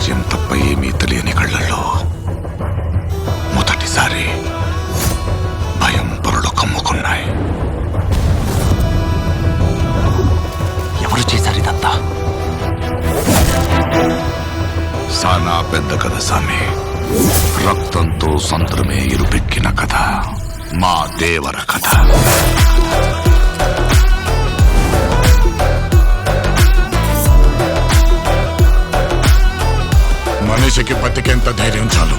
రాజ్యం తప్ప ఏమీ తెలియని కళ్ళల్లో మొదటిసారి భయం పొరలు కమ్ముకున్నాయి. ఎవరు చేశారు ఇదంతా? సానా పెద్ద కథ సామి. రక్తంతో సంద్రమే ఇరుపెక్కిన కథ మా దేవర కథ. మనిషికి బతికేంత ధైర్యం చాలు,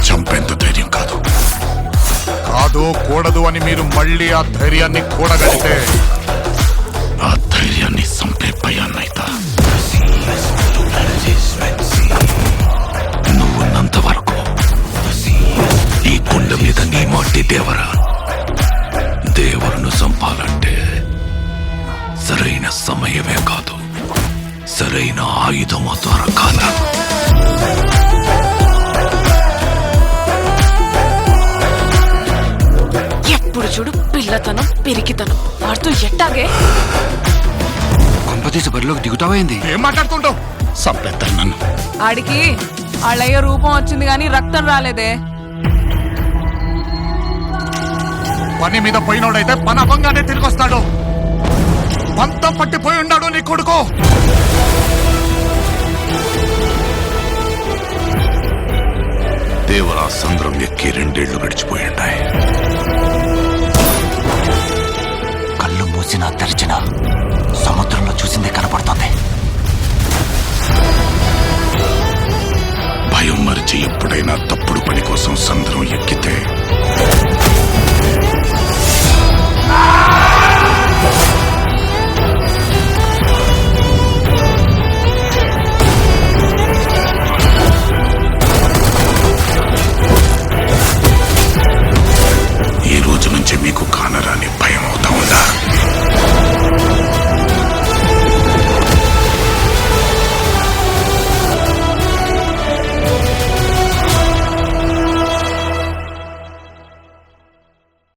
చంపేంత ధైర్యం కాదు. కాదు కూడదు అని మీరు మళ్ళీ ఆ ధైర్యాన్ని కూడగలిగితే ఆ ధైర్యాన్ని చంపే భయాన్నైతా. నువ్వున్నంత వరకు ఈ కుండ మీద నీ మట్టి దేవరా. దేవులను చంపాలంటే సరైన సమయమే కాదు, సరైన ఆయుధము దొరకాల. ఎప్పుడు చూడు పిల్లతనం పిరికితనం వాడుతూ ఎట్టాగే. కొంపతీసి బరిలోకి దిగుతావైంది. ఏం మాట్లాడుతుంటావు? చంపేస్తారు నన్ను. ఆడికి వాళ్ళయ్య రూపం వచ్చింది గాని రక్తం రాలేదే. పని మీద పోయినోడైతే పని అవ్వంగానే తిరిగి వస్తాడు. పంతం పట్టిపోయి ఉన్నాడు నీ కొడుకు. దేవరా సంద్రం ఎక్కి 2 ఏళ్లు గడిచిపోయింటాయి. కళ్ళు మూసినా తెరిచినా